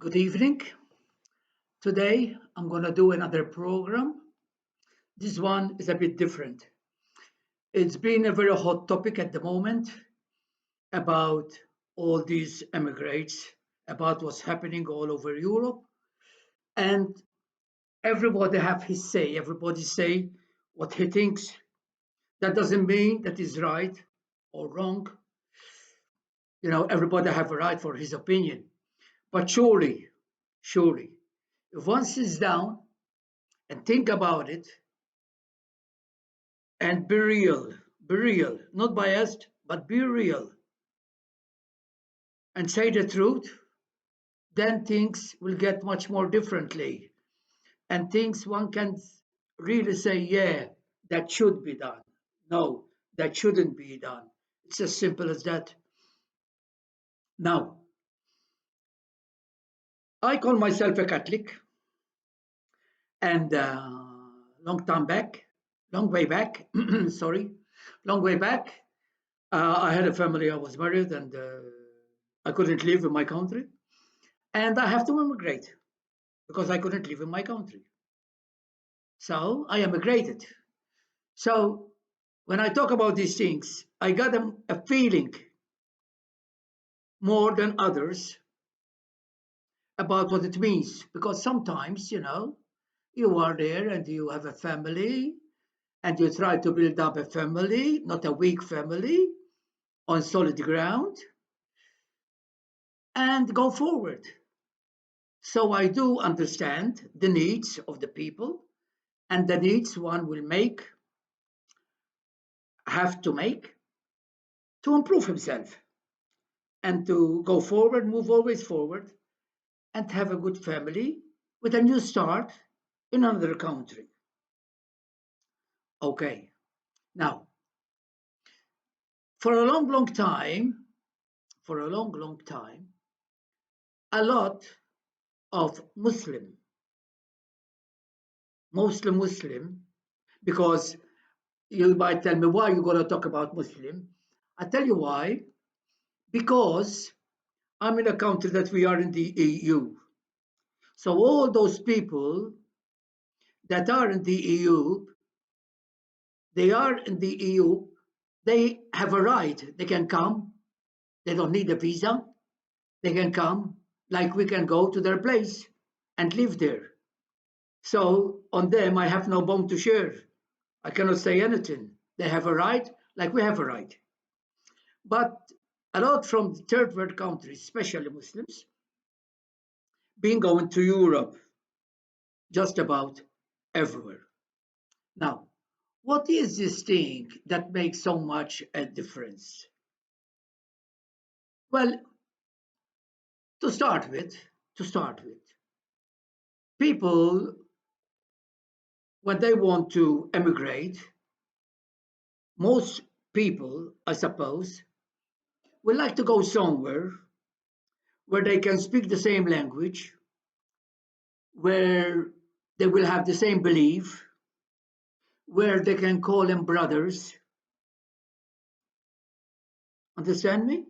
Good evening. Today I'm going to do another program. This one is a bit different. It's been a very hot topic at the moment about all these emigrants, about what's happening all over Europe. And everybody have his say. Everybody say what he thinks. That doesn't mean that is right or wrong. Everybody have a right for his opinion. But surely, if one sits down and think about it, and be real, not biased, but be real and say the truth, then things will get much more differently. And things one can really say, yeah, that should be done. No, that shouldn't be done. It's as simple as that. Now, I call myself a Catholic, and long way back, sorry, long way back, I had a family, I was married, and I couldn't live in my country. And I have to immigrate because I couldn't live in my country. So I immigrated. So when I talk about these things, I got a feeling more than others about what it means. Because sometimes, you are there and you have a family and you try to build up a family, not a weak family, on solid ground and go forward. So I do understand the needs of the people and the needs one will have to make to improve himself and to go forward, move always forward, and have a good family with a new start in another country. Okay, now, for a long time, for a long time, a lot of mostly Muslim, because you might tell me why you're going to talk about Muslim. I tell you why, because I'm in a country that we are in the EU. So all those people that are in the EU, they are in the EU, they have a right. They can come. They don't need a visa. They can come like we can go to their place and live there. So on them, I have no bone to share. I cannot say anything. They have a right like we have a right. But a lot from the third world countries, especially Muslims, been going to Europe just about everywhere. Now, what is this thing that makes so much a difference? Well, to start with, to start with, people, when they want to emigrate, most people, I suppose, would like to go somewhere where they can speak the same language, where they will have the same belief, where they can call them brothers. Understand me?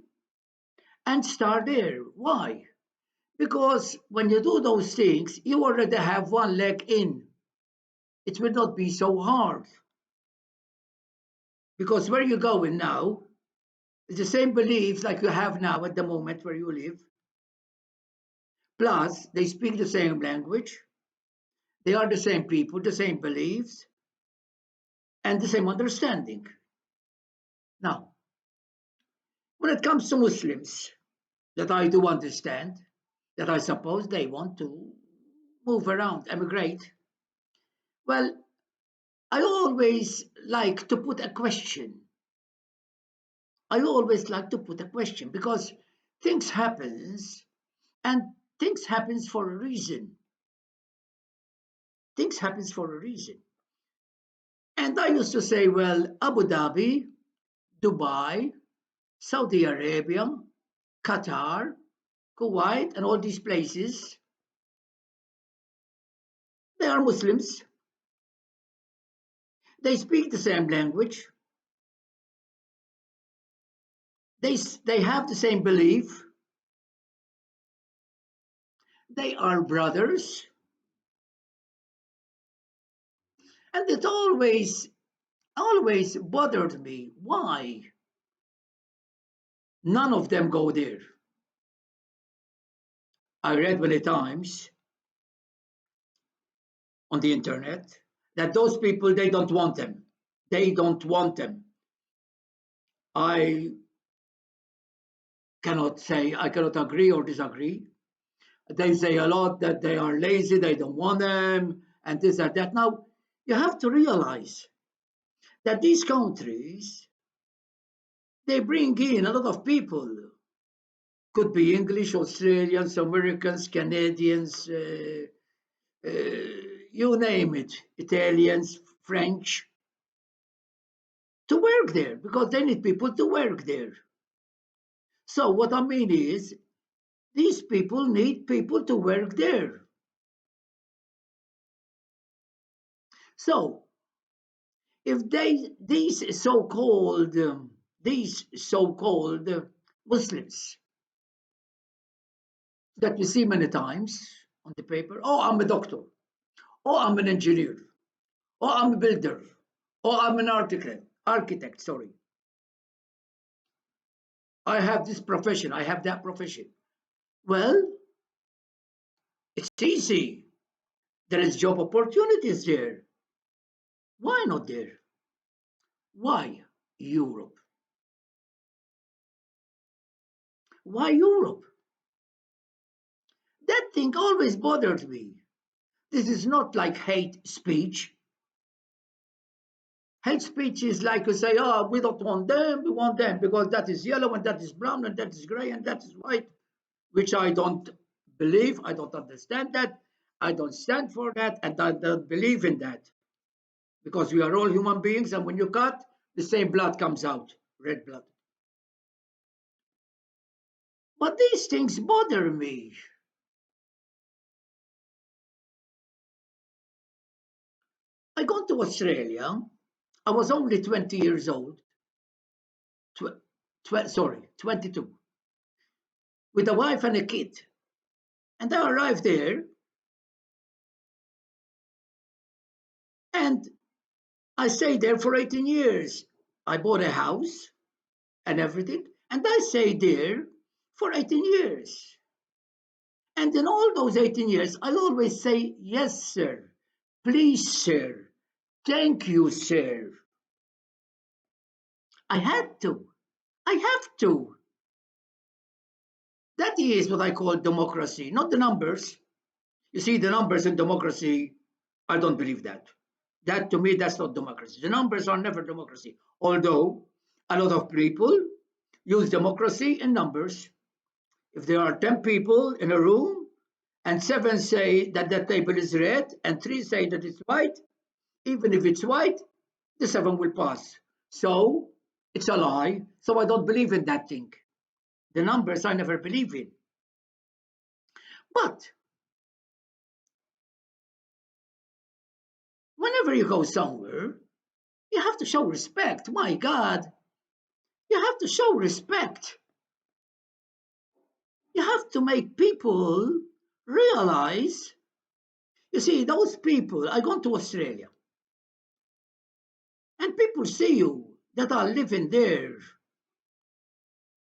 And start there. Why? Because when you do those things, you already have one leg in. It will not be so hard. Because where you're going now is the same beliefs like you have now at the moment where you live. Plus, they speak the same language. They are the same people, the same beliefs, and the same understanding. Now, when it comes to Muslims, that I do understand, that I suppose they want to move around, emigrate. Well, I always like to put a question. I always like to put a question because things happens and things happens for a reason. Things happens for a reason. And I used to say, well, Abu Dhabi, Dubai, Saudi Arabia, Qatar, Kuwait, and all these places, they are Muslims. They speak the same language. They have the same belief. They are brothers, and it always bothered me why none of them go there. I read many times on the internet that those people, they don't want them. They don't want them. I I cannot agree or disagree. They say a lot that they are lazy, they don't want them, and this and that. Now, you have to realize that these countries, they bring in a lot of people. Could be English, Australians, Americans, Canadians, you name it, Italians, French, to work there because they need people to work there. So what I mean is, these people need people to work there. So if these so-called Muslims that we see many times on the paper, oh, I'm a doctor, oh, I'm an engineer, oh, I'm a builder, oh, I'm an architect, sorry. I have this profession, I have that profession. Well, it's easy. There is job opportunities there. Why not there? Why Europe? Why Europe? That thing always bothered me. This is not like hate speech. Hate speech is like you say, oh, we don't want them, we want them because that is yellow and that is brown and that is gray and that is white, which I don't believe, I don't understand that, I don't stand for that, and I don't believe in that because we are all human beings, and when you cut, the same blood comes out, red blood. But these things bother me. I gone to Australia. I was only 20 years old. Sorry, 22, with a wife and a kid. And I arrived there, and I stayed there for 18 years. I bought a house and everything, and I stayed there for 18 years. And in all those 18 years, I always say, yes, sir, please, sir, thank you, sir. I had to. I have to. That is what I call democracy, not the numbers. You see, the numbers in democracy, I don't believe that. That to me, that's not democracy. The numbers are never democracy. Although a lot of people use democracy in numbers. If there are 10 people in a room and 7 say that that table is red and 3 say that it's white, even if it's white, the 7 will pass. So it's a lie. So I don't believe in that thing. The numbers I never believe in. But whenever you go somewhere, you have to show respect. My God, you have to show respect. You have to make people realize. You see, those people, I gone to Australia, and people see you that are living there,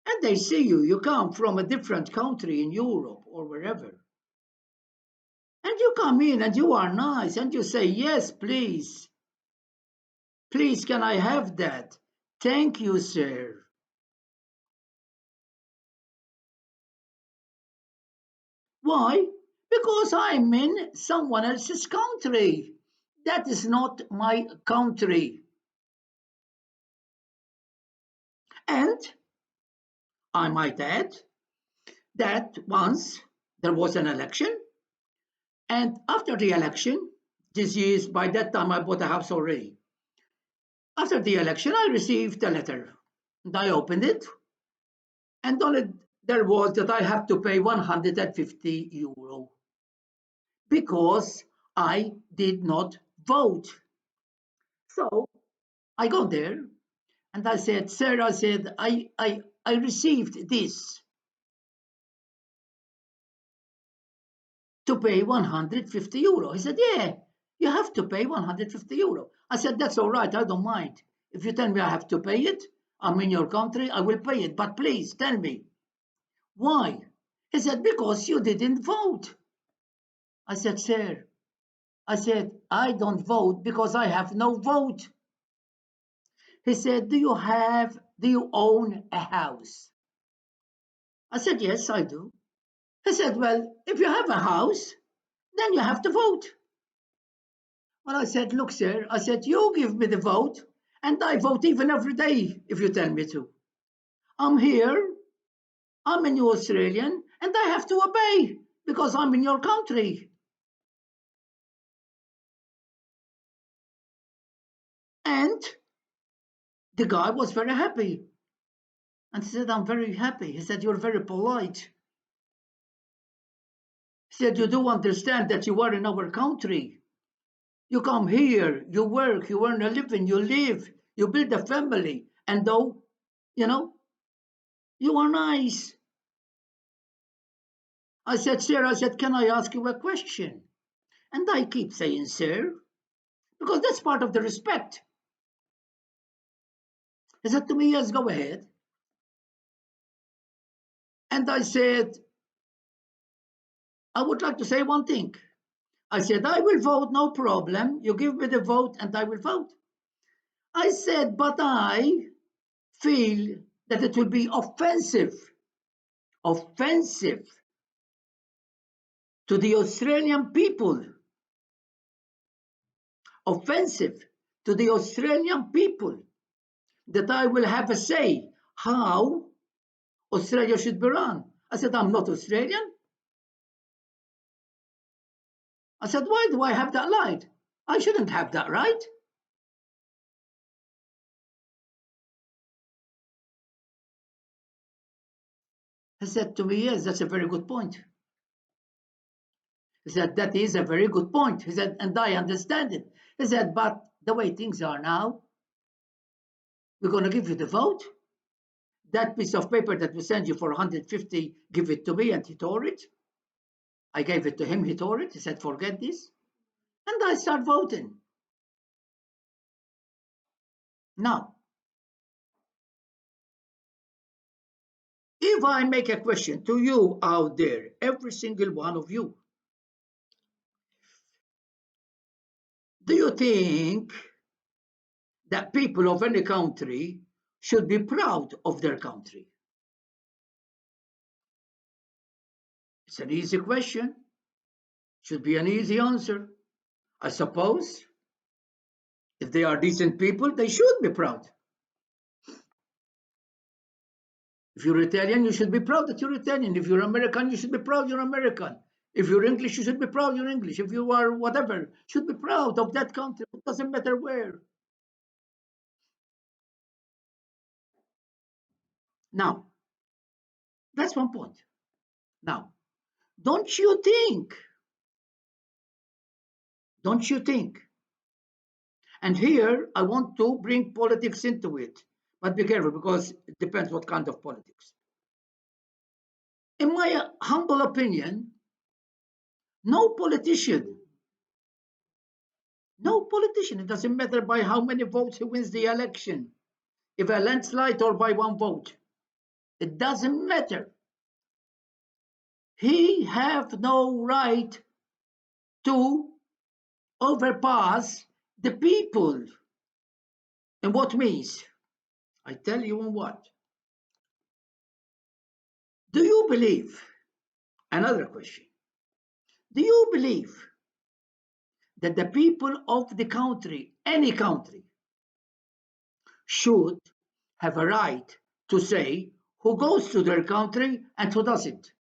and they see you come from a different country in Europe or wherever, and you come in and you are nice and you say, yes, please, please, can I have that? Thank you, sir. Why? Because I'm in someone else's country. That is not my country. And I might add that once there was an election, and after the election, this is by that time I bought a house already. After the election, I received a letter, and I opened it, and on it there was that I have to pay 150 euro because I did not vote. So I got there and I said, sir, I said, I received this. to pay 150 euro. He said, yeah, you have to pay 150 euro. I said, that's all right, I don't mind. If you tell me I have to pay it, I'm in your country, I will pay it. But please tell me, why? He said, because you didn't vote. I said, sir, I don't vote because I have no vote. He said, do you own a house? I said, yes, I do. He said, well, if you have a house, then you have to vote. Well, I said, look, sir, I said, you give me the vote, and I vote even every day if you tell me to. I'm here, I'm a new Australian, and I have to obey because I'm in your country. And the guy was very happy. And he said, I'm very happy. He said, you're very polite. He said, you do understand that you are in our country. You come here, you work, you earn a living, you live, you build a family. And though, you know, you are nice. I said, sir, I said, can I ask you a question? And I keep saying, sir, because that's part of the respect. He said to me, yes, go ahead. And I said, I would like to say one thing. I said, I will vote, no problem. You give me the vote and I will vote. I said, but I feel that it will be offensive to the Australian people, offensive to the Australian people, that I will have a say how Australia should be run. I said, I'm not Australian. I said, why do I have that right? I shouldn't have that right. He said to me, yes, that's a very good point. He said, that is a very good point. He said, and I understand it. He said, but the way things are now, we're going to give you the vote. That piece of paper that we send you for 150, give it to me. And he tore it. I gave it to him. He tore it. He said, forget this. And I start voting. Now, if I make a question to you out there, every single one of you, do you think that people of any country should be proud of their country? It's an easy question. Should be an easy answer. I suppose if they are decent people, they should be proud. If you're Italian, you should be proud that you're Italian. If you're American, you should be proud you're American. If you're English, you should be proud you're English. If you are whatever, you should be proud of that country. It doesn't matter where. Now, that's one point. Now, don't you think, don't you think, and here I want to bring politics into it, but be careful because it depends what kind of politics. In my humble opinion, no politician, no politician, it doesn't matter by how many votes he wins the election, if a landslide or by one vote, it doesn't matter. He have no right to overpass the people. And what means? I tell you on what. Do you believe, another question, do you believe that the people of the country, any country, should have a right to say who goes to their country and who doesn't?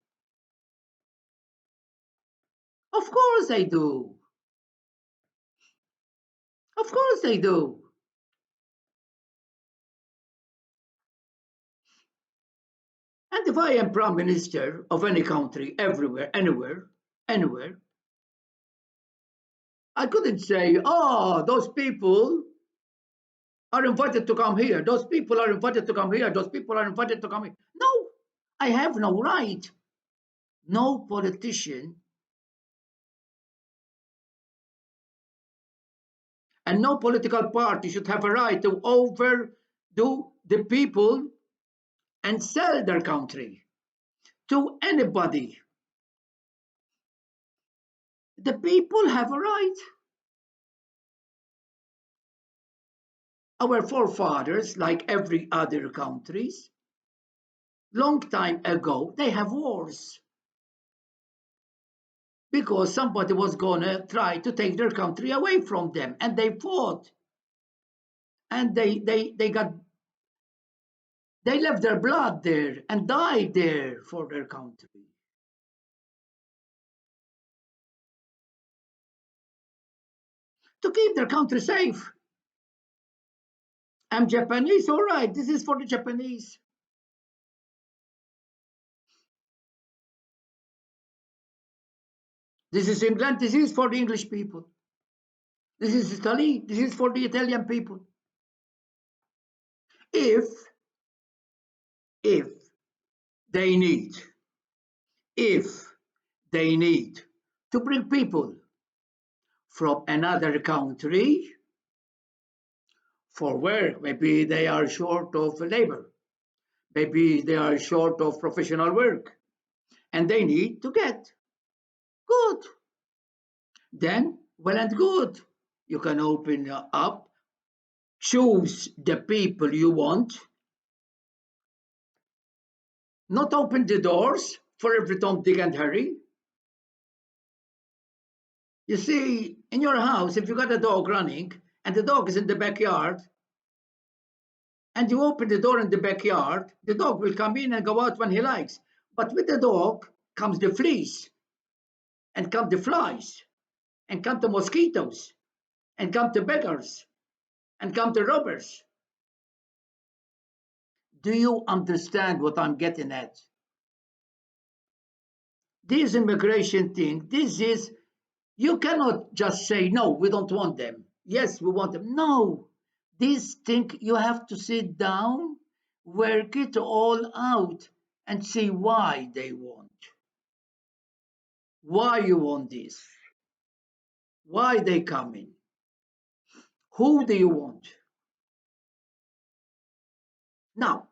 Of course they do. Of course they do. And if I am prime minister of any country, everywhere, anywhere, I couldn't say, oh, those people are invited to come here. Those people are invited to come here. Those people are invited to come here. No, I have no right. No politician And no political party should have a right to overdo the people and sell their country to anybody. The people have a right. Our forefathers, like every other countries, long time ago, they have wars because somebody was gonna try to take their country away from them, and they fought, and they left their blood there and died there for their country. To keep their country safe. I'm Japanese, all right, this is for the Japanese. This is England, this is for the English people. This is Italy, this is for the Italian people. If, if they need, if they need to bring people from another country for work, maybe they are short of labor, maybe they are short of professional work, and they need to get good. Then, well and good. You can open up, choose the people you want, not open the doors for every Tom, Dick, and Harry. You see, in your house, if you got a dog running and the dog is in the backyard, and you open the door in the backyard, the dog will come in and go out when he likes. But with the dog comes the fleas, and come the flies, and come the mosquitoes, and come the beggars, and come the robbers. Do you understand what I'm getting at? This immigration thing, this is, you cannot just say, no, we don't want them. Yes, we want them. No, this thing, you have to sit down, work it all out, and see why they want. Why you want this? Why they coming? Who do you want? Now,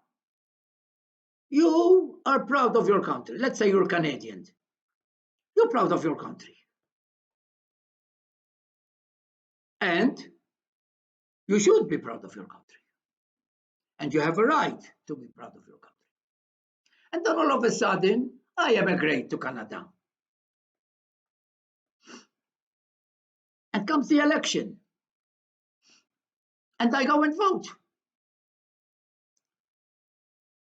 you are proud of your country. Let's say you're Canadian. You're proud of your country. And you should be proud of your country. And you have a right to be proud of your country. And then all of a sudden, I emigrate to Canada. And comes the election. And I go and vote.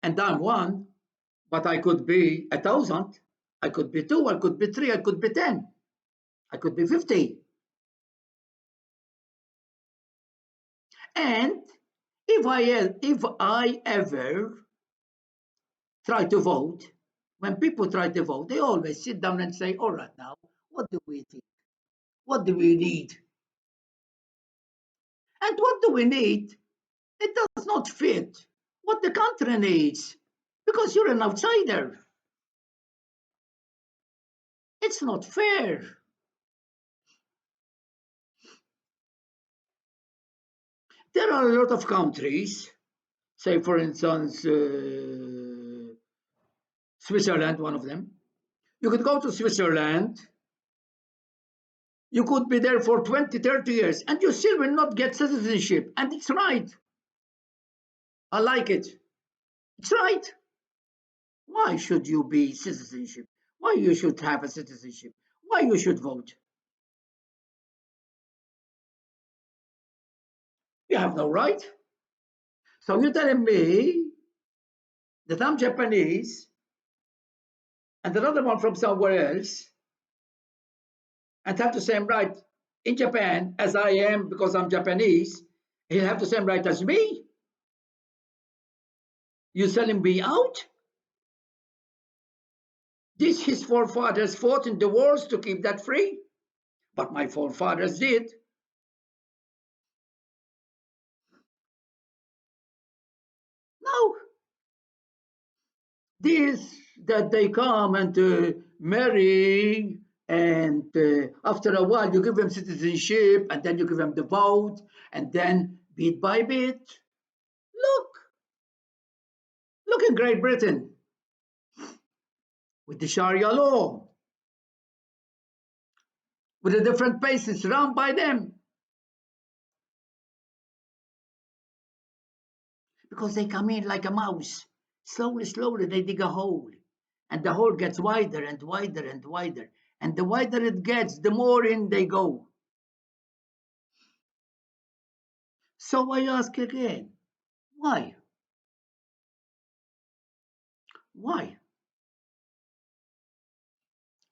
And I'm one, but I could be 1,000. I could be two, I could be three, I could be 10, I could be 50. And if I ever try to vote, when people try to vote, they always sit down and say, all right, now, what do we think? What do we need? And what do we need? It does not fit what the country needs because you're an outsider. It's not fair. There are a lot of countries, say for instance, Switzerland, one of them. You could go to Switzerland, you could be there for 20, 30 years, and you still will not get citizenship. And it's right. I like it. It's right. Why should you be citizenship? Why you should have a citizenship? Why you should vote? You have no right. So you're telling me that I'm Japanese and another one from somewhere else and have the same right in Japan as I am because I'm Japanese, he'll have the same right as me. You selling me out? This his forefathers fought in the wars to keep that free, but my forefathers did. No, this that they come and marry And after a while, you give them citizenship, and then you give them the vote, and then bit by bit, look, look in Great Britain with the Sharia law, with the different paces run by them, because they come in like a mouse. Slowly, slowly, they dig a hole, and the hole gets wider and wider and wider. And the wider it gets, the more in they go. So I ask again, why? Why?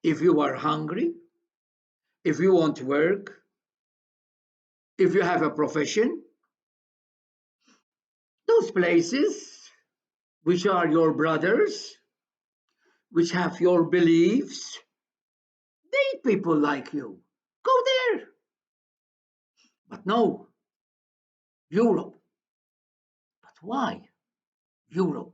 If you are hungry, if you want work, if you have a profession, those places which are your brothers, which have your beliefs, they need people like you. Go there. But no, Europe. But why Europe?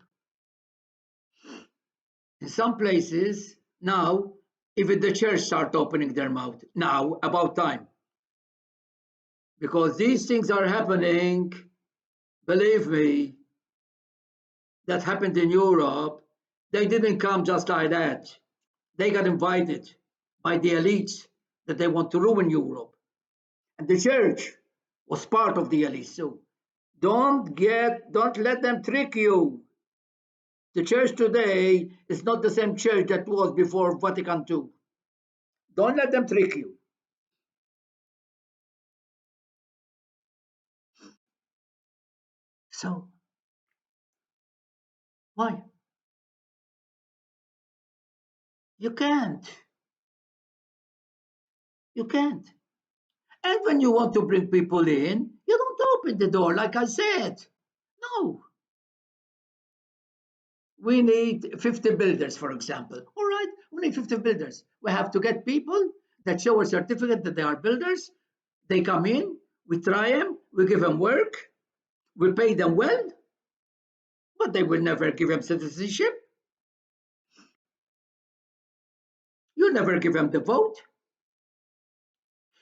In some places now, even the church start opening their mouth now, about time, because these things are happening. Believe me, that happened in Europe. They didn't come just like that. They got invited by the elites that they want to ruin Europe. And the church was part of the elites. So don't let them trick you. The church today is not the same church that was before Vatican II. Don't let them trick you. So why? You can't. You can't. And when you want to bring people in, you don't open the door, like I said. No, we need 50 builders, for example. All right, we need 50 builders. We have to get people that show a certificate that they are builders. They come in, we try them, we give them work, we pay them well, but they will never give them citizenship. You'll never give them the vote.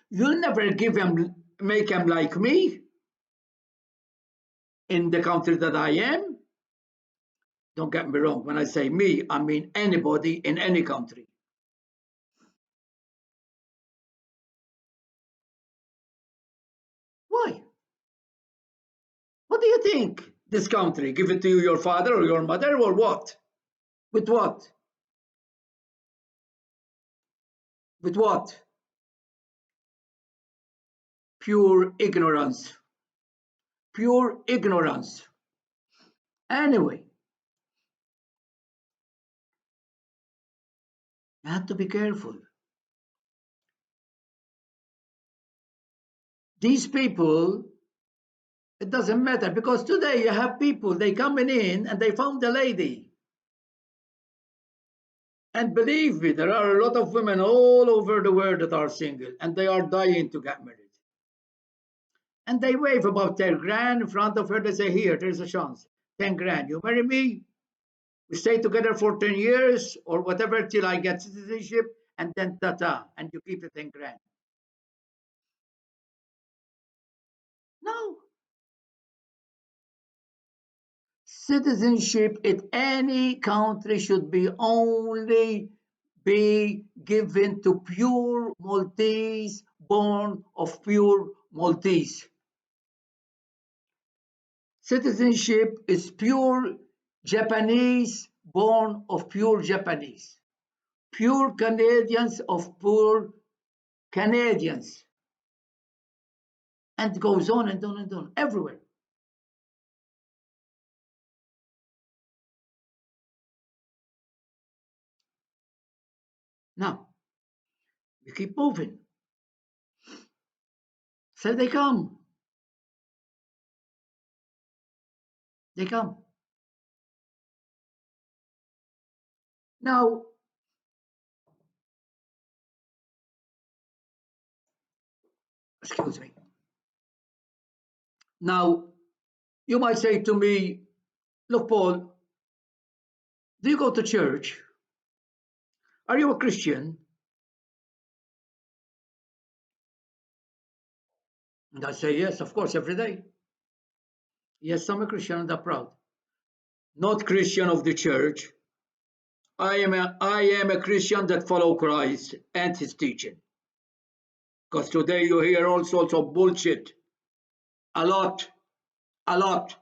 You'll never give them, make them like me in the country that I am. Don't get me wrong. When I say me, I mean anybody in any country. Why? What do you think? This country, give it to you, your father or your mother, or what? With what? With what? Pure ignorance. Pure ignorance. Anyway, you have to be careful. These people, it doesn't matter, because today you have people, they coming in and they found a lady. And believe me, there are a lot of women all over the world that are single and they are dying to get married. And they wave about 10 grand in front of her. They say, here, there's a chance. 10 grand. You marry me? We stay together for 10 years or whatever till I get citizenship, and then ta-ta, and you keep the 10 grand. No. Citizenship in any country should be only be given to pure Maltese, born of pure Maltese. Citizenship is pure Japanese, born of pure Japanese. Pure Canadians of pure Canadians. And it goes on and on and on, everywhere. Now, we keep moving. So they come. They come. Now, excuse me. Now, you might say to me, look, Paul, do you go to church? Are you a Christian? And I say, yes, of course, every day. Yes, I'm a Christian and I'm proud. Not Christian of the church. I am a Christian that follow Christ and his teaching. Because today you hear all sorts of bullshit. A lot. A lot.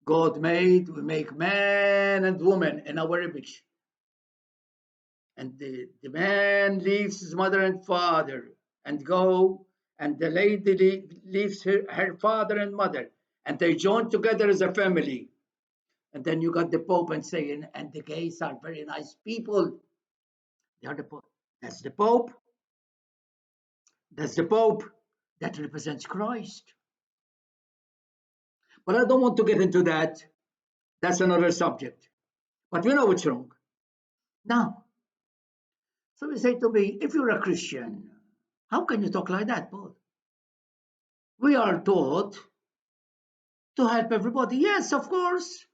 God made, we make man and woman in our image. And the man leaves his mother and father and go, and the lady leaves her father and mother, and they join together as a family. And then you got the Pope and saying, and the gays are very nice people. They are the Pope. That's the Pope. That's the Pope. That represents Christ. But I don't want to get into that. That's another subject. But we know it's wrong. Now, so you say to me, if you're a Christian, how can you talk like that, Paul? We are taught to help everybody. Yes, of course.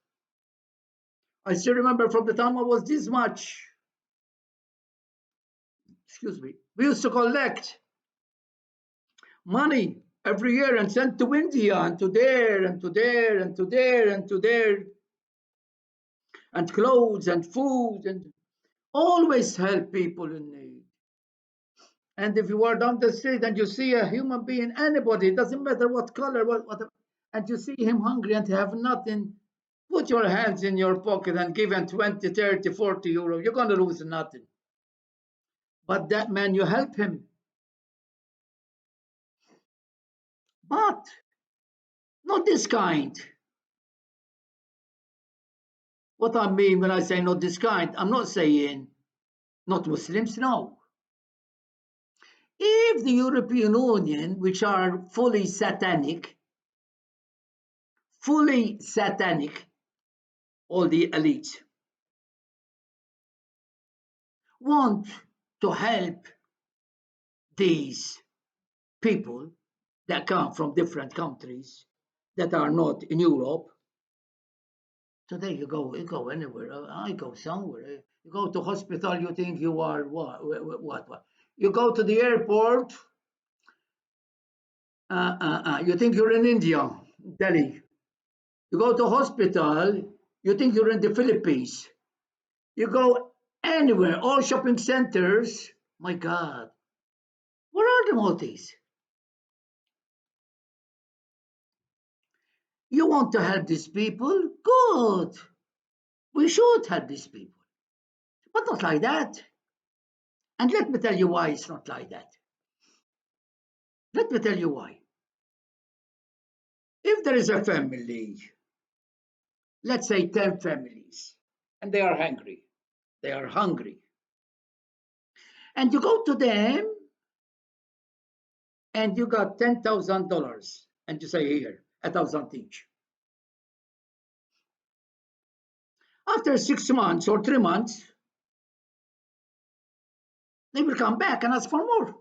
I still remember from the time I was this much. Excuse me. We used to collect money every year and send to India and to there and to there and to there and to there, and clothes and food, and always help people in need. And if you are down the street and you see a human being, anybody, it doesn't matter what color, what, and you see him hungry and have nothing, put your hands in your pocket and give him 20, 30, 40 euro. You're going to lose nothing. But that man, you help him. But not this kind. What I mean when I say not this kind, I'm not saying not Muslims, no. If the European Union, which are fully satanic, all the elites, want to help these people that come from different countries that are not in Europe. Today you go anywhere. I go somewhere. You go to hospital, you think you are what? You go to the airport, you think you're in India, Delhi. You go to hospital, you think you're in the Philippines. You go anywhere, all shopping centers. My God, where are the Maltese? You want to help these people? Good. We should help these people, but not like that. And let me tell you why it's not like that. Let me tell you why. If there is a family, let's say 10 families, and they are hungry, and you go to them and you got $10,000, and you say, here, 1,000 each. After 6 months or 3 months, they will come back and ask for more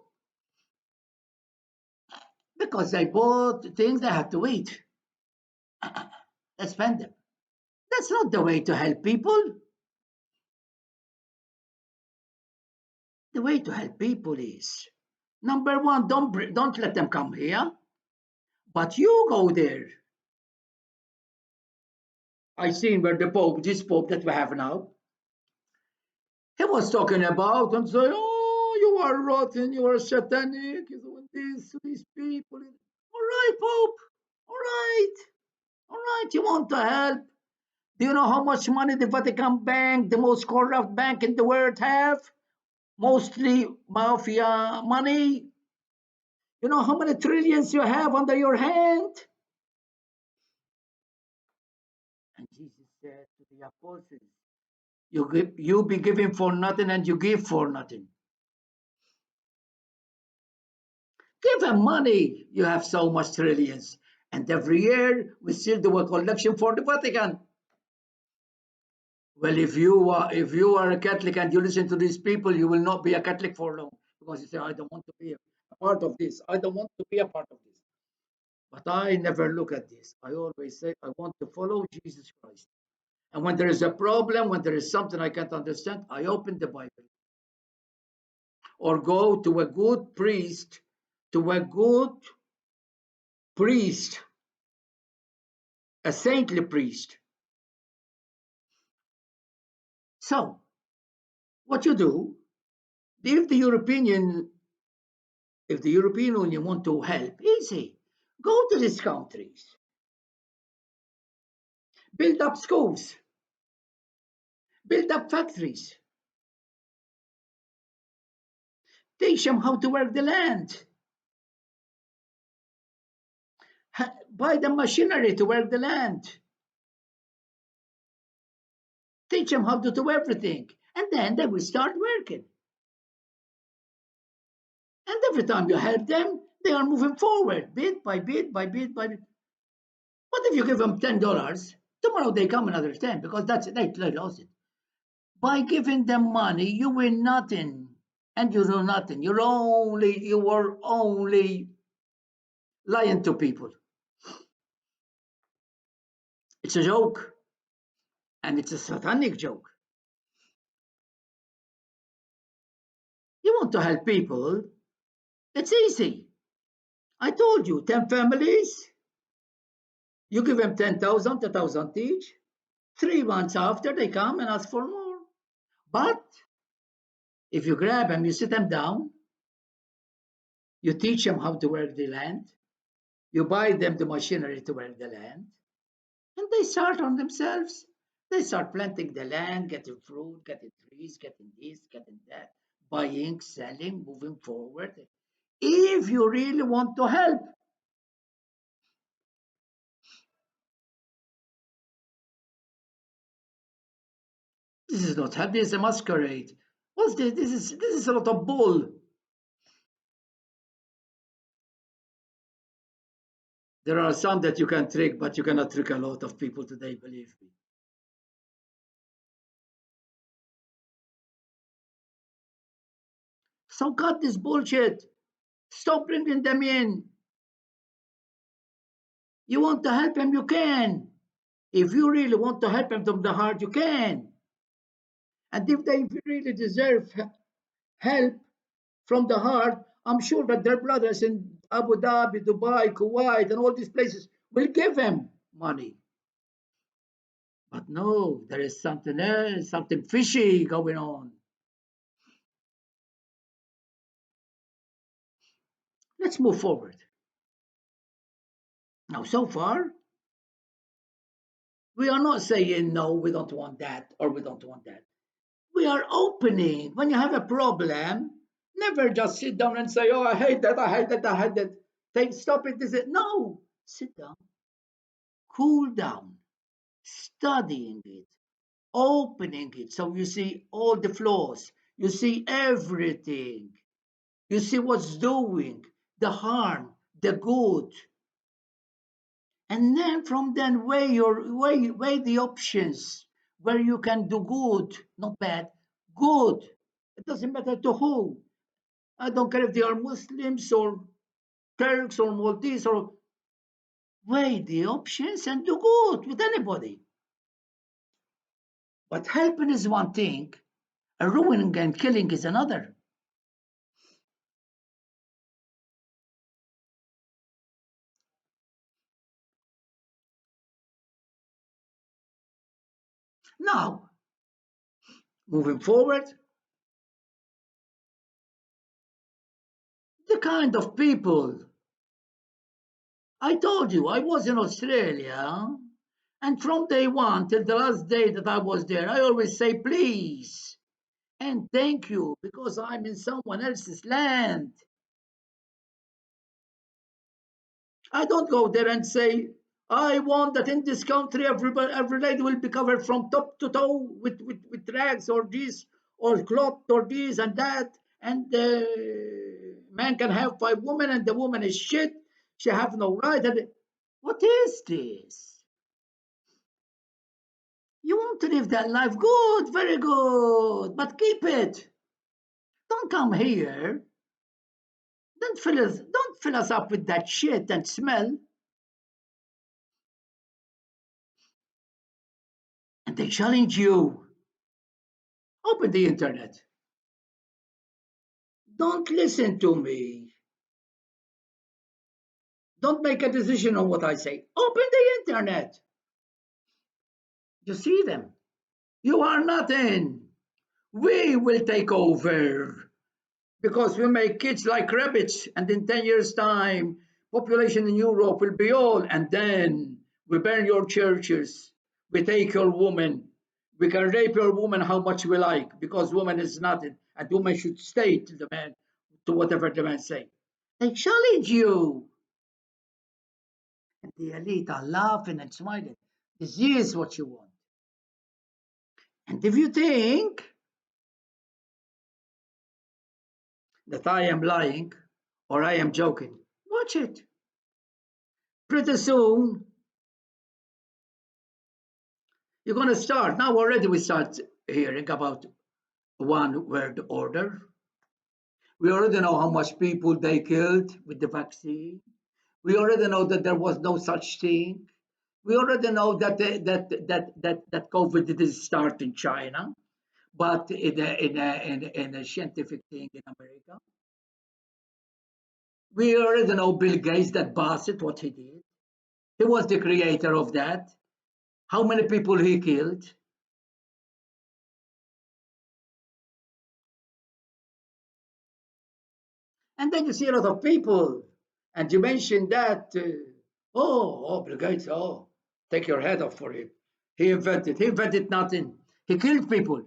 because they bought things they have to eat. Let's spend them. That's not the way to help people. The way to help people is, number one, don't let them come here, but you go there. I seen where this Pope that we have now, he was talking about and say, oh, you are rotten, you are satanic, you're doing this to these people. All right, Pope. All right. All right. You want to help? Do you know how much money the Vatican Bank, the most corrupt bank in the world, have? Mostly mafia money. You know how many trillions you have under your hand? And Jesus said to the apostles, you be giving for nothing and you give for nothing. Give them money. You have so much trillions. And every year we still do a collection for the Vatican. Well, if you are a Catholic and you listen to these people, you will not be a Catholic for long because you say, I don't want to be a part of this. I don't want to be a part of this. But I never look at this. I always say I want to follow Jesus Christ. And when there is a problem, when there is something I can't understand, I open the Bible. or go to a good priest, to a good priest, a saintly priest. So, what you do, if the European if the European Union want to help, easy. Go to these countries, build up schools, build up factories, teach them how to work the land, buy them machinery to work the land, teach them how to do everything, and then they will start working. And every time you help them, they are moving forward, bit by bit by bit by bit. What if you give them $10? Tomorrow they come another 10 because they lost it. By giving them money, you win nothing, and you do nothing. You are only lying to people. It's a joke, and it's a satanic joke. You want to help people? It's easy. I told you, 10 families. You give them 10,000, 1,000 each. 3 months after, they come and ask for more. But if you grab them, you sit them down, you teach them how to work the land, you buy them the machinery to work the land, and they start on themselves. They start planting the land, getting fruit, getting trees, getting this, getting that, buying, selling, moving forward. If you really want to help, this is not help, this is a masquerade. What's this? This is a lot of bull. There are some that you can trick, but you cannot trick a lot of people today, believe me. So cut this bullshit. Stop bringing them in. You want to help them, you can. If you really want to help them from the heart, you can. And if they really deserve help from the heart, I'm sure that their brothers in Abu Dhabi, Dubai, Kuwait, and all these places will give them money. But no, there is something else, something fishy going on. Let's move forward. Now, so far, we are not saying no, we don't want that or we don't want that. We are opening. When you have a problem, never just sit down and say, "Oh, I hate that, I hate that, I hate that." Take stop it. This it. No, sit down, cool down, studying it, opening it, so you see all the flaws, you see everything, you see what's doing, the harm, the good, and then from then weigh the options where you can do good, not bad, good. It doesn't matter to who. I don't care if they are Muslims or Turks or Maltese or weigh the options and do good with anybody. But helping is one thing, and ruining and killing is another. Now, moving forward, the kind of people I told you I was in Australia, and from day one till the last day that I was there, I always say please and thank you because I'm in someone else's land. I don't go there and say, I want that in this country every lady will be covered from top to toe with rags or this or cloth or this and that, and the man can have 5 women and the woman is shit. She have no right. And what is this? You want to live that life? Good, very good, but keep it. Don't come here. Don't fill us up with that shit and smell. And they challenge you. Open the internet. Don't listen to me. Don't make a decision on what I say. Open the internet. You see them. You are nothing. We will take over because we make kids like rabbits, and in 10 years' time, population in Europe will be all, and then we burn your churches. We take your woman. We can rape your woman how much we like because woman is nothing, and woman should stay to the man, to whatever the man say. They challenge you. And the elite are laughing and smiling. This is what you want. And if you think that I am lying or I am joking, watch it. Pretty soon, you're going to start. Now, already we start hearing about one world order. We already know how much people they killed with the vaccine. We already know that there was no such thing. We already know that that COVID didn't start in China, but in a scientific thing in America. We already know Bill Gates that Bassett, what he did. He was the creator of that. How many people he killed? And then you see a lot of people, and you mentioned that, Bill Gates, take your head off for him. He invented nothing. He killed people.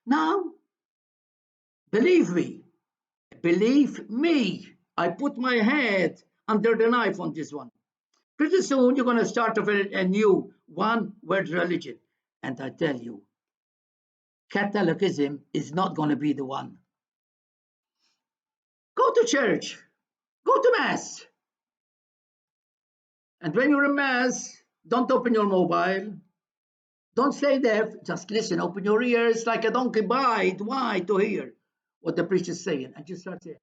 Now, believe me, believe me, I put my head under the knife on this one. Pretty soon, you're going to start a new one world religion. And I tell you, Catholicism is not going to be the one. Go to church, go to Mass. And when you're in Mass, don't open your mobile. Don't stay deaf, just listen, open your ears like a donkey bite, why? To hear what the preacher is saying. And you start saying,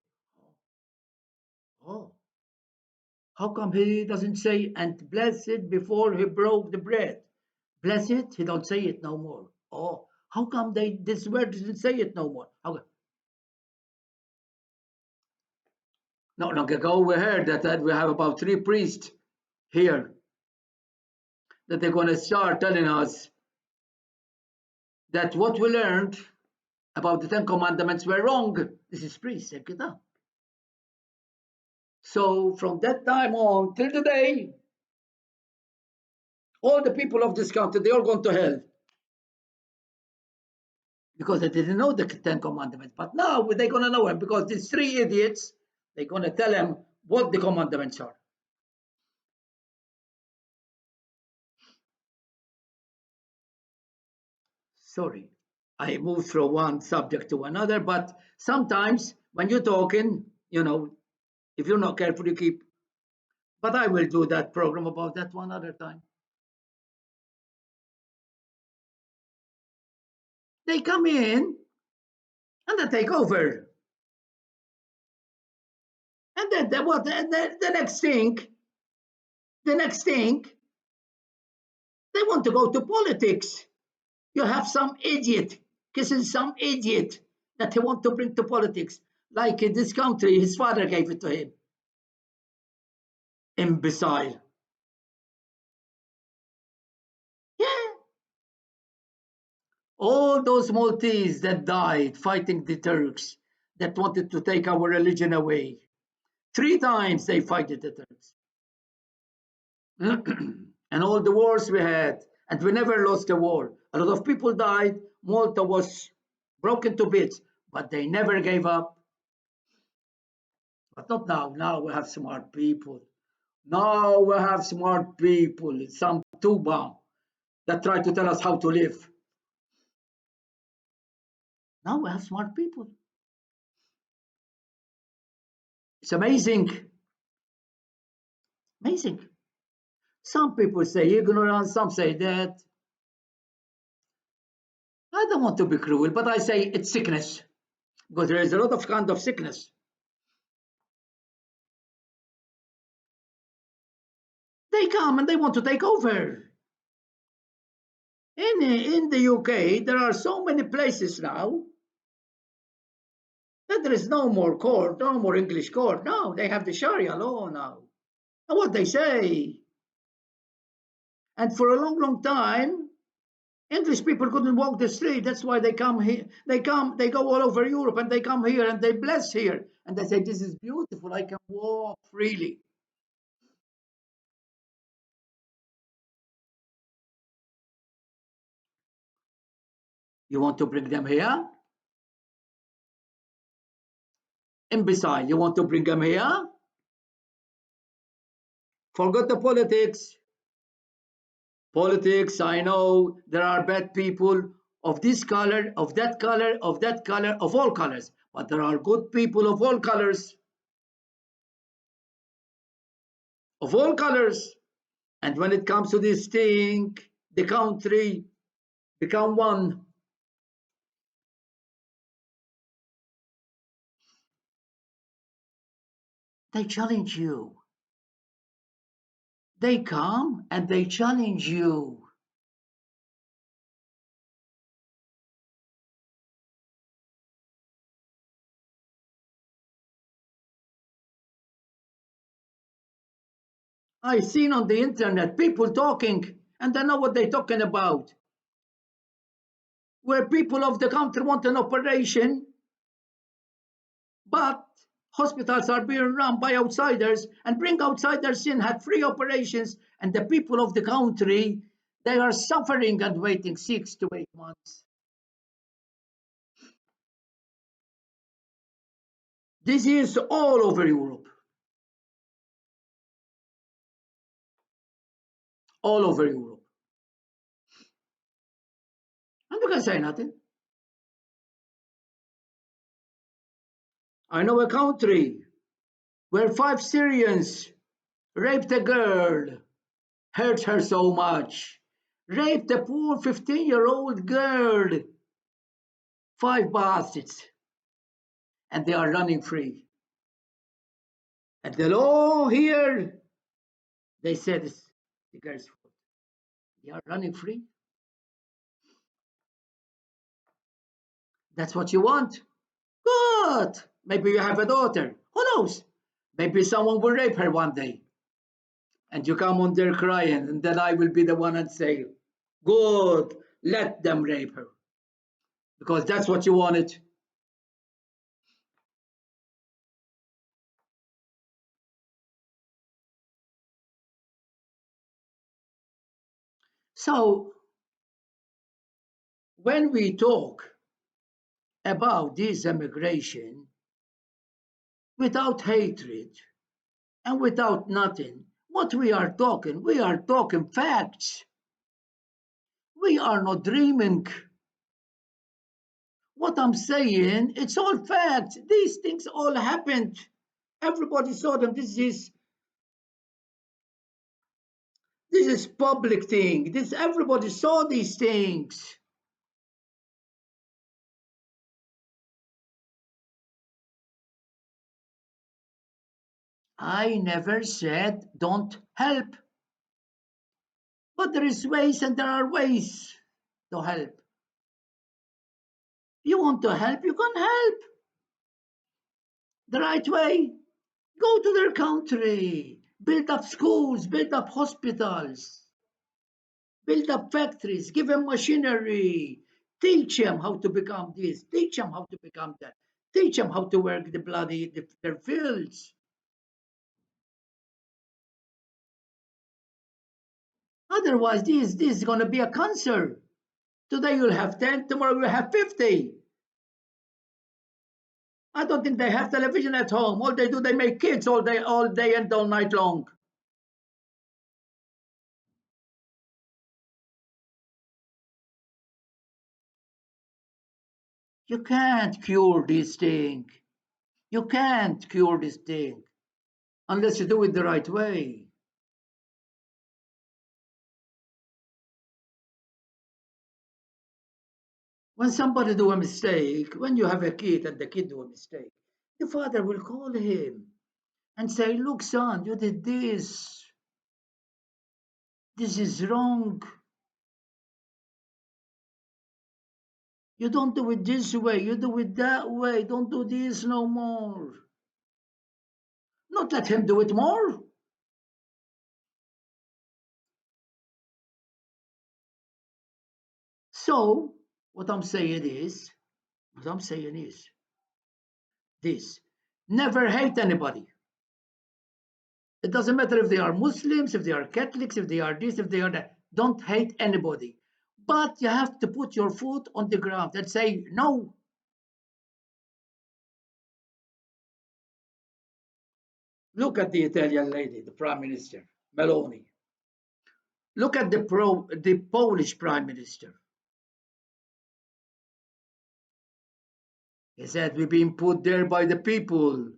oh, how come he doesn't say, and blessed before he broke the bread? Blessed, he don't say it no more. Oh, how come this word doesn't say it no more? Not long ago, we heard that we have about 3 priests here that they're going to start telling us that what we learned about the Ten Commandments were wrong. This is priests, kita. So from that time on till today, all the people of this country, they all gone to hell because they didn't know the Ten Commandments. But now they're going to know them because these 3 idiots, they're going to tell them what the commandments are. Sorry, I move from one subject to another, but sometimes when you're talking, if you're not careful, you keep. But I will do that program about that one other time. They come in and they take over. And then the next thing, they want to go to politics. You have some idiot kissing some idiot that he want to bring to politics. Like in this country, his father gave it to him. Imbecile. Yeah. All those Maltese that died fighting the Turks that wanted to take our religion away. 3 times they fight the Turks. And all the wars we had, and we never lost a war. A lot of people died. Malta was broken to bits, but they never gave up. But not now. Now we have smart people. Now we have smart people. Some tuba that try to tell us how to live. Now we have smart people. It's amazing. Amazing. Some people say ignorance, some say that. I don't want to be cruel, but I say it's sickness because there is a lot of kind of sickness. They come and they want to take over. In the UK, there are so many places now that there is no more court, no more English court. No, they have the Sharia law now. And what they say. And for a long, long time, English people couldn't walk the street. That's why they come here. They go all over Europe and they come here and they bless here. And they say, this is beautiful. I can walk freely. You want to bring them here? Imbecile, you want to bring them here? Forget the politics. Politics, I know there are bad people of this color, of that color, of that color, of all colors. But there are good people of all colors, of all colors. And when it comes to this thing, the country become one. They challenge you. They come and they challenge you. I seen on the internet people talking and I know what they're talking about. Where people of the country want an operation, but hospitals are being run by outsiders and bring outsiders in, had free operations, and the people of the country, they are suffering and waiting 6 to 8 months. This is all over Europe, all over Europe. And you can say nothing. I know a country where 5 Syrians raped a girl, hurt her so much, raped a poor 15-year-old girl, 5 bastards, and they are running free. And the law here, they said it's the girl's fault. They are running free. That's what you want. Good. Maybe you have a daughter. Who knows? Maybe someone will rape her one day. And you come on there crying, and then I will be the one and say, good, let them rape her. Because that's what you wanted. So when we talk about this immigration without hatred and without nothing, what we are talking facts. We are not dreaming. What I'm saying, it's all facts. These things all happened. Everybody saw them. This is public thing. This everybody saw these things. I never said don't help, but there is ways and there are ways to help. You want to help, you can help the right way. Go to their country, build up schools, build up hospitals, build up factories, give them machinery, teach them how to become this, teach them how to become that, teach them how to work their fields. Otherwise, this is going to be a cancer. Today you'll have 10, tomorrow you'll have 50. I don't think they have television at home. All they do, they make kids all day and all night long. You can't cure this thing. You can't cure this thing unless you do it the right way. When somebody do a mistake, when you have a kid and the kid do a mistake, the father will call him and say, look, son, you did this. This is wrong. You don't do it this way, you do it that way. Don't do this no more. Not let him do it more. So, what I'm saying is this: never hate anybody. It doesn't matter if they are Muslims, if they are Catholics, if they are this, if they are that. Don't hate anybody. But you have to put your foot on the ground and say no. Look at the Italian lady, the Prime Minister, Meloni. Look at the Polish Prime Minister. He said, we've been put there by the people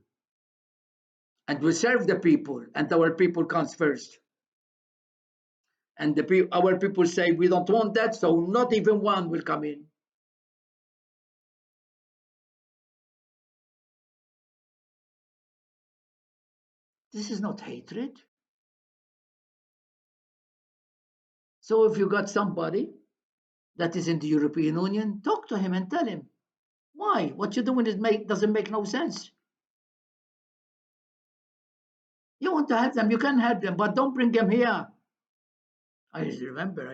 and we serve the people, and our people comes first. And our people say, we don't want that, so not even one will come in. This is not hatred. So if you got somebody that is in the European Union, talk to him and tell him why. What you're doing doesn't make no sense. You want to help them, you can help them, but don't bring them here. I remember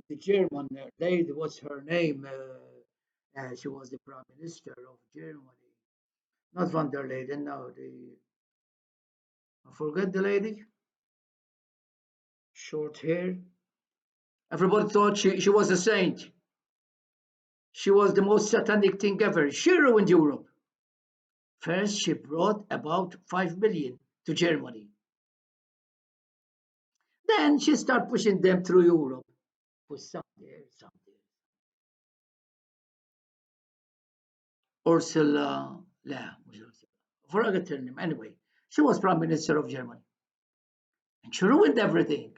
the German lady, what's her name? She was the Prime Minister of Germany. Not van der Leyen, no, I forget the lady, short hair. Everybody thought she was a saint. She was the most satanic thing ever. She ruined Europe. First, she brought about 5 million to Germany. Then she started pushing them through Europe. Put some there, some there. Ursula, لا مش Ursula. Forget her name. Anyway, she was Prime Minister of Germany. And she ruined everything.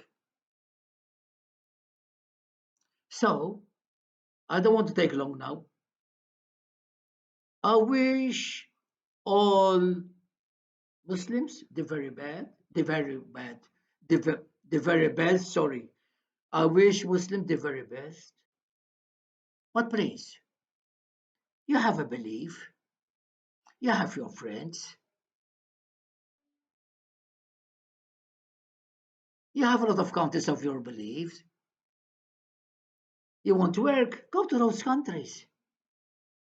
So, I don't want to take long now. I wish all Muslims the very best, sorry. I wish Muslims the very best. But please, you have a belief, you have your friends, you have a lot of countries of your beliefs. You want to work, go to those countries.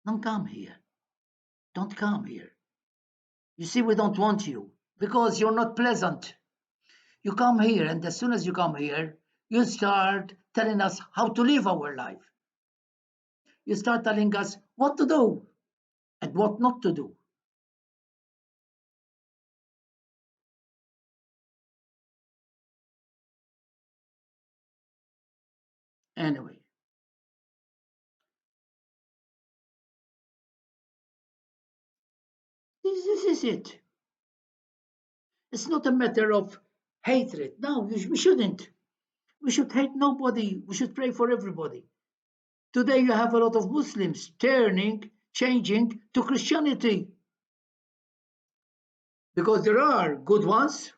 Don't come here. Don't come here. You see, we don't want you because you're not pleasant. You come here, and as soon as you come here, you start telling us how to live our life. You start telling us what to do and what not to do. Anyway, this is it. It's not a matter of hatred. No, we shouldn't. We should hate nobody. We should pray for everybody. Today you have a lot of Muslims changing to Christianity because there are good ones.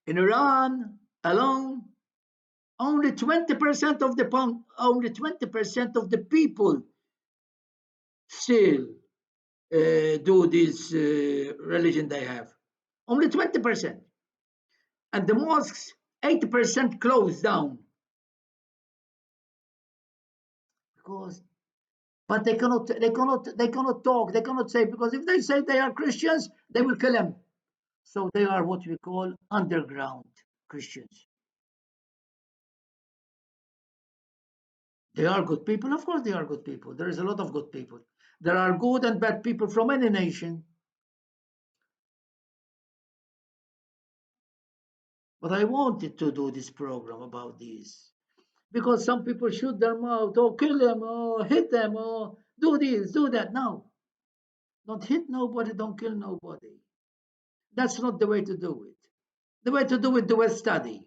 In Iran alone, only 20% of only 20% of the people still do this religion they have. Only 20%. And the mosques, 80% closed down. Because but they cannot talk, they cannot say, because if they say they are Christians, they will kill them. So they are what we call underground Christians. They are good people, of course they are good people. There is a lot of good people. There are good and bad people from any nation. But I wanted to do this program about this because some people shoot their mouth or kill them or hit them or do this, do that. No, don't hit nobody, don't kill nobody. That's not the way to do it. The way to do it, do a study.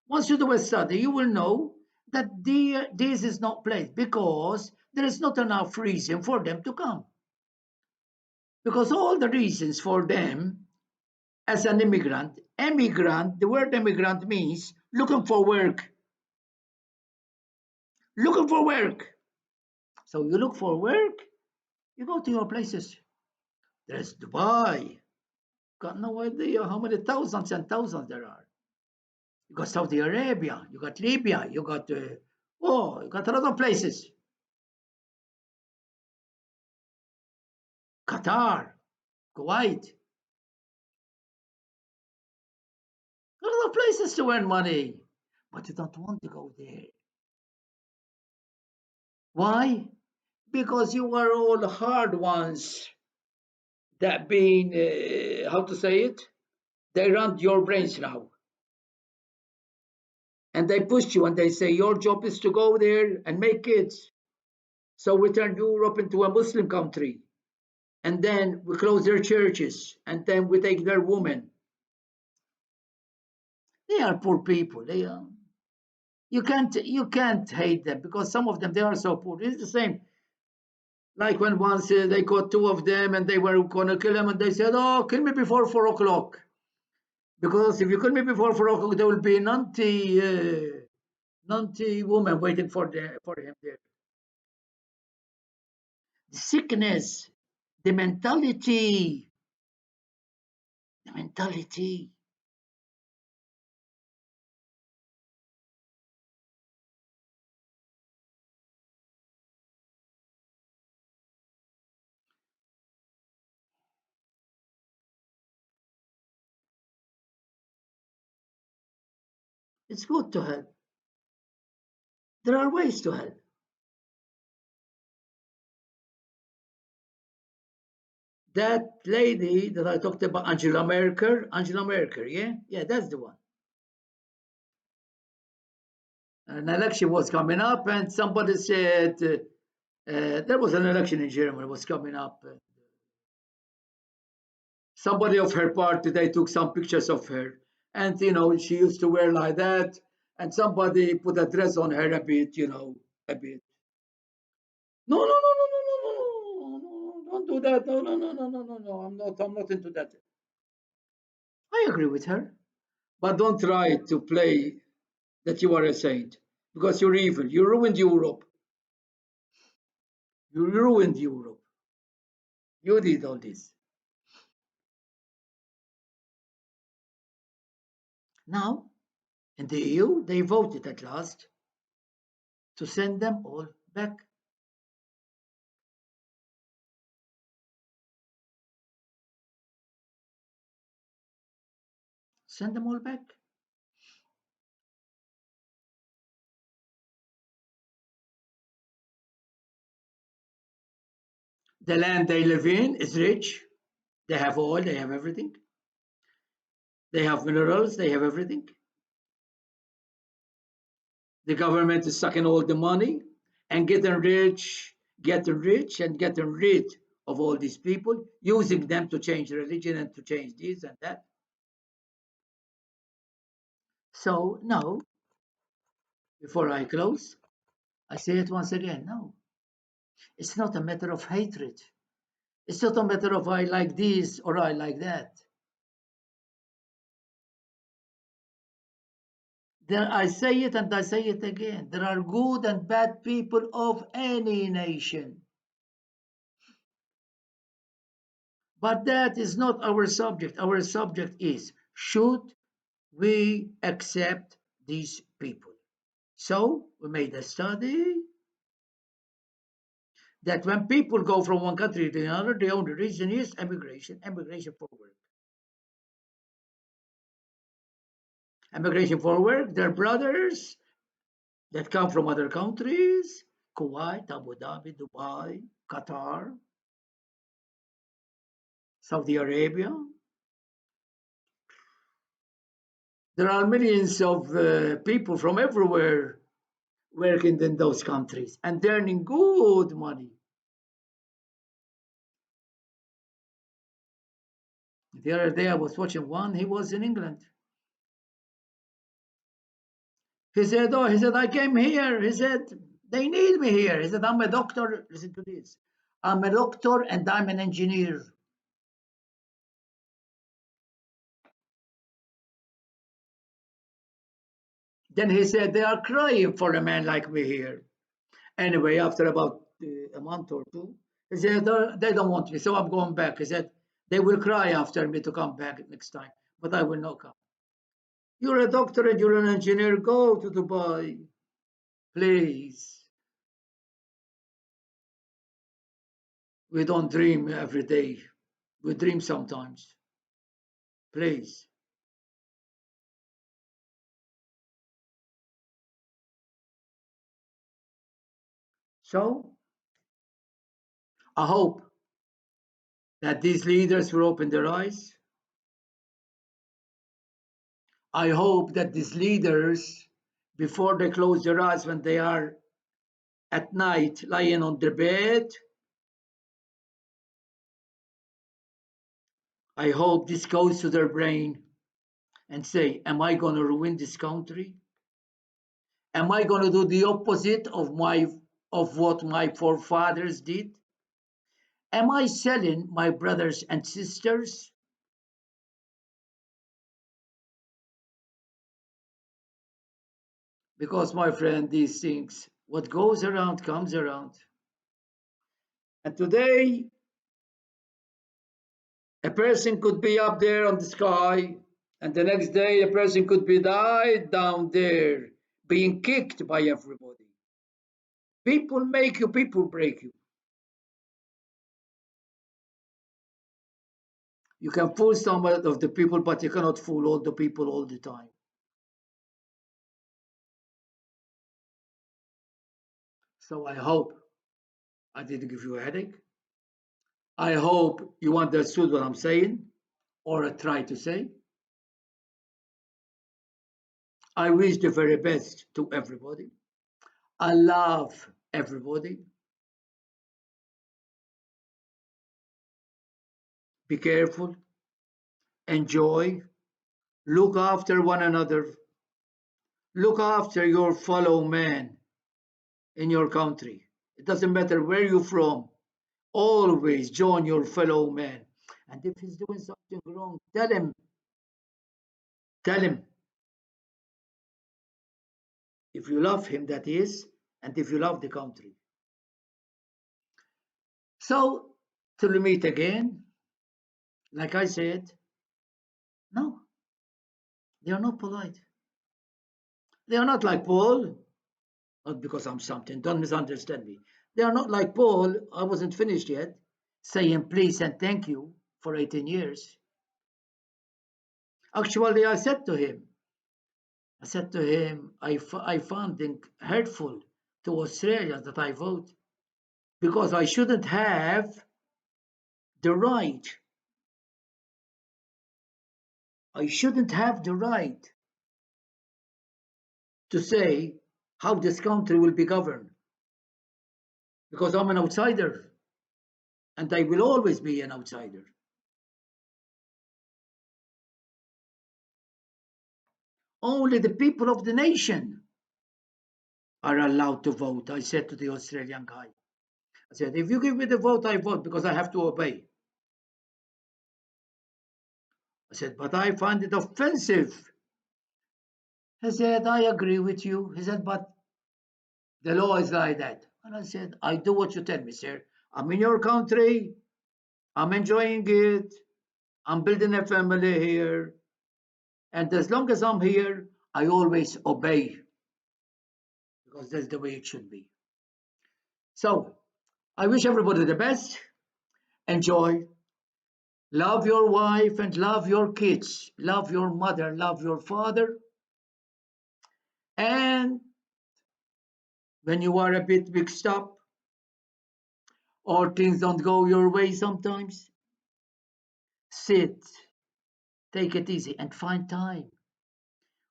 Once you do a study, you will know that this is not place because there is not enough reason for them to come. Because all the reasons for them as an immigrant, the word immigrant means looking for work. looking for work. So you look for work, you go to your places. There's Dubai. Got no idea how many thousands and thousands there are. You got Saudi Arabia, you got Libya, you got a lot of places. Qatar, Kuwait, a lot of places to earn money, but you don't want to go there. Why? Because you are all hard ones that been, how to say it? They run your brains now. And they push you and they say your job is to go there and make kids. So we turn Europe into a Muslim country. And then we close their churches. And then we take their women. They are poor people. You can't hate them because some of them they are so poor. It's the same. Like when once they caught two of them and they were gonna kill them and they said, "Oh, kill me before 4 o'clock." Because if you kill me before 4 o'clock, there will be an anti woman waiting for him there. The sickness, the mentality, the mentality. It's good to help. There are ways to help. That lady that I talked about, Angela Merkel, yeah, yeah, that's the one. An election was coming up, and somebody said there was an election in Germany was coming up. Somebody of her party, they took some pictures of her, and she used to wear like that, and somebody put a dress on her a bit, a bit. No, no, no, no, no, no, no, no, no, don't do that. No, no, no, no, no, no, no. I'm not into that. I agree with her, but don't try to play that you are a saint because you're evil. You ruined Europe. You ruined Europe. You did all this. Now, in the EU, they voted at last to send them all back. Send them all back. The land they live in is rich. They have oil, they have everything. They have minerals, they have everything. The government is sucking all the money and getting rich and getting rid of all these people, using them to change religion and to change this and that. So, no, before I close, I say it once again no, it's not a matter of hatred. It's not a matter of I like this or I like that. There, I say it and I say it again. There are good and bad people of any nation. But that is not our subject. Our subject is should we accept these people? So we made a study that when people go from one country to another, the only reason is emigration for work. Emigration for work, their brothers that come from other countries, Kuwait, Abu Dhabi, Dubai, Qatar, Saudi Arabia. There are millions of people from everywhere working in those countries and earning good money. The other day I was watching one, he was in England. He said, I came here. He said, they need me here. He said, I'm a doctor. Listen to this. I'm a doctor and I'm an engineer. Then he said, they are crying for a man like me here. Anyway, after about a month or two, he said, they don't want me, so I'm going back. He said, they will cry after me to come back next time, but I will not come. You're a doctor and you're an engineer, go to Dubai, please. We don't dream every day. We dream sometimes. Please. So I hope that these leaders will open their eyes. I hope that these leaders, before they close their eyes when they are at night lying on their bed, I hope this goes to their brain and say, am I going to ruin this country? Am I going to do the opposite of what my forefathers did? Am I selling my brothers and sisters? Because, my friend, these things, what goes around comes around. And today, a person could be up there on the sky, and the next day, a person could be died down there, being kicked by everybody. People make you, people break you. You can fool some of the people, but you cannot fool all the people all the time. So I hope I didn't give you a headache. I hope you understood what I'm saying or I try to say. I wish the very best to everybody. I love everybody. Be careful, enjoy, look after one another, look after your fellow man in your country. It doesn't matter where you're from, always join your fellow man. And if he's doing something wrong, tell him if you love him, that is, and if you love the country. So, till we meet again, like I said, no, they are not polite. They are not like Paul, not because I'm something, don't misunderstand me. They are not like Paul, I wasn't finished yet, saying please and thank you for 18 years. Actually, I said to him, I found it hurtful to Australians that I vote because I shouldn't have the right. I shouldn't have the right to say how this country will be governed because I'm an outsider and I will always be an outsider. Only the people of the nation are allowed to vote. I said to the Australian guy, I said, if you give me the vote, I vote because I have to obey. I said, but I find it offensive. He said, I agree with you. He said, but the law is like that. And I said, I do what you tell me, sir. I'm in your country. I'm enjoying it. I'm building a family here. And as long as I'm here, I always obey because that's the way it should be. So I wish everybody the best. Enjoy. Love your wife and love your kids. Love your mother, love your father. And when you are a bit mixed up or things don't go your way sometimes, sit, take it easy, and find time.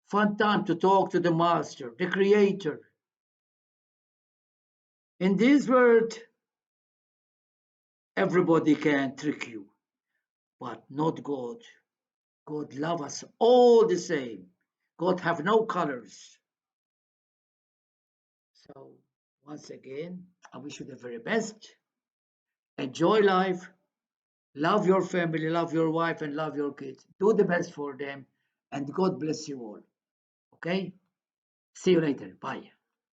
Find time to talk to the master, the creator. In this world, everybody can trick you, but not God. God love us all the same. God have no colors. So once again, I wish you the very best. Enjoy life. Love your family, love your wife, and love your kids. Do the best for them, and God bless you all. Okay? See you later. Bye.